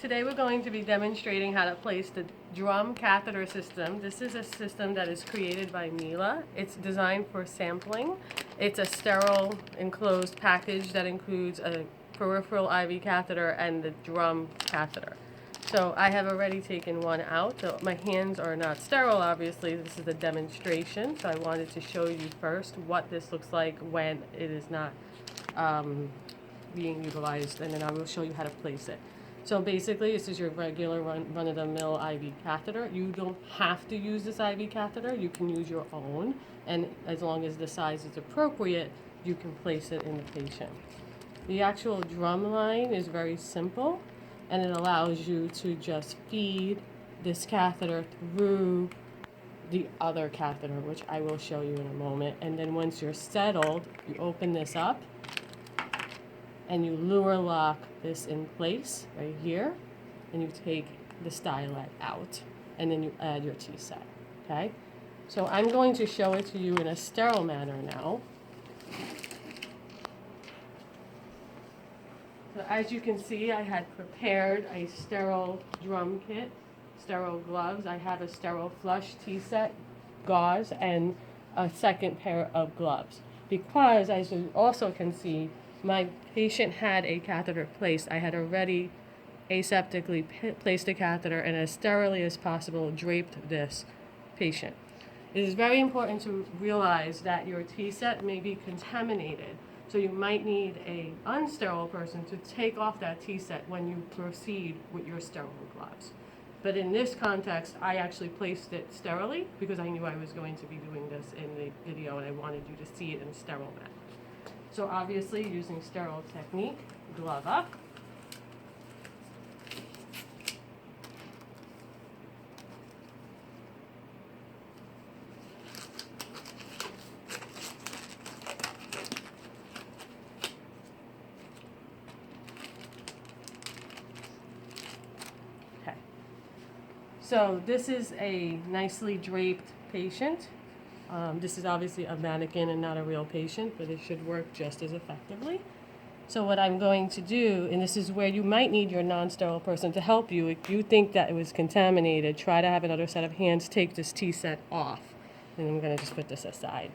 Today we're going to be demonstrating how to place the drum catheter system. This is a system that is created by Mila. It's designed for sampling. It's a sterile enclosed package that includes a peripheral IV catheter and the drum catheter. So I have already taken one out. So my hands are not sterile, obviously. This is a demonstration. So I wanted to show you first what this looks like when it is not being utilized, and then I will show you how to place it. So basically, this is your regular run-of-the-mill IV catheter. You don't have to use this IV catheter. You can use your own, and as long as the size is appropriate, you can place it in the patient. The actual drum line is very simple, and it allows you to just feed this catheter through the other catheter, which I will show you in a moment. And then once you're settled, you open this up, and you lure lock this in place right here, and you take the stylet out, and then you add your T-set, okay? So I'm going to show it to you in a sterile manner now. So as you can see, I had prepared a sterile drum kit, sterile gloves. I have a sterile flush T-set, gauze, and a second pair of gloves. Because, as you also can see, my patient had a catheter placed. I had already aseptically placed a catheter and as sterilely as possible draped this patient. It is very important to realize that your T-set may be contaminated. So you might need an unsterile person to take off that T-set when you proceed with your sterile gloves. But in this context, I actually placed it sterilely because I knew I was going to be doing this in the video and I wanted you to see it in a sterile manner. So obviously, using sterile technique, glove up. Okay. So this is a nicely draped patient. This is obviously a mannequin and not a real patient, but it should work just as effectively. So what I'm going to do, and this is where you might need your non-sterile person to help you. If you think that it was contaminated, try to have another set of hands take this T-set off. And I'm going to just put this aside.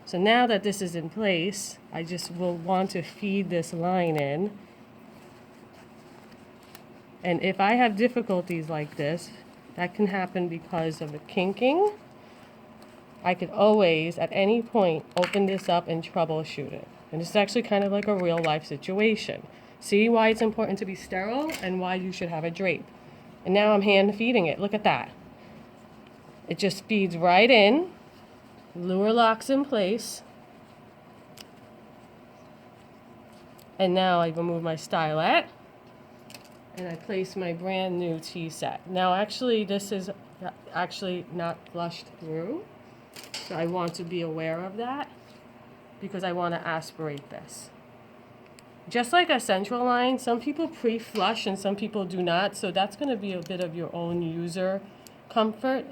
So now that this is in place, I just will want to feed this line in. And if I have difficulties like this, that can happen because of the kinking. I could always, at any point, open this up and troubleshoot it. And this is actually kind of like a real life situation. See why it's important to be sterile and why you should have a drape. And now I'm hand feeding it. Look at that. It just feeds right in, lure locks in place. And now I remove my stylet and I place my brand new T-set. Now actually this is actually not flushed through. So I want to be aware of that because I want to aspirate this. Just like a central line, some people pre-flush and some people do not. So that's going to be a bit of your own user comfort.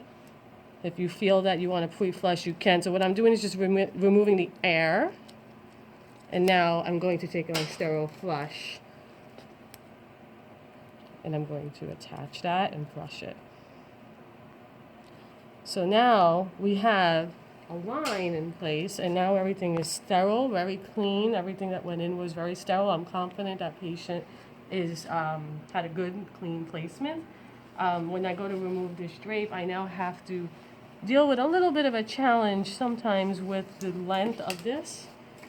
If you feel that you want to pre-flush, you can. So what I'm doing is just removing the air. And now I'm going to take my sterile flush. And I'm going to attach that and flush it. So now we have a line in place, and now everything is sterile, very clean. Everything that went in was very sterile. I'm confident that patient is had a good, clean placement. When I go to remove this drape, I now have to deal with a little bit of a challenge sometimes with the length of this.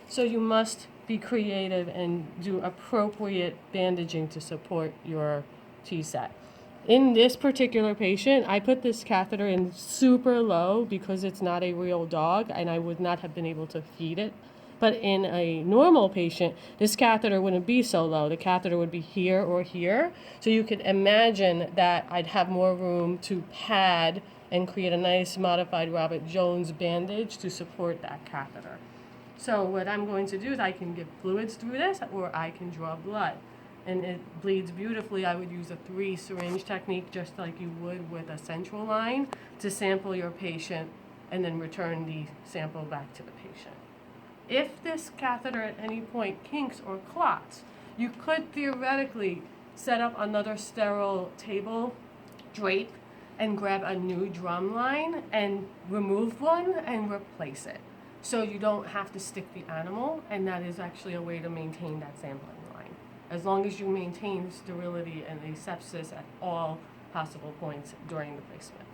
So you must be creative and do appropriate bandaging to support your T-set. In this particular patient, I put this catheter in super low because it's not a real dog and I would not have been able to feed it. But in a normal patient, this catheter wouldn't be so low. The catheter would be here or here. So you could imagine that I'd have more room to pad and create a nice modified Robert Jones bandage to support that catheter. So what I'm going to do is I can give fluids through this or I can draw blood. And it bleeds beautifully. I would use a 3-syringe technique just like you would with a central line to sample your patient and then return the sample back to the patient. If this catheter at any point kinks or clots, you could theoretically set up another sterile table, drape, and grab a new drum line and remove one and replace it. So you don't have to stick the animal, and that is actually a way to maintain that sampling line. As long as you maintain sterility and asepsis at all possible points during the placement.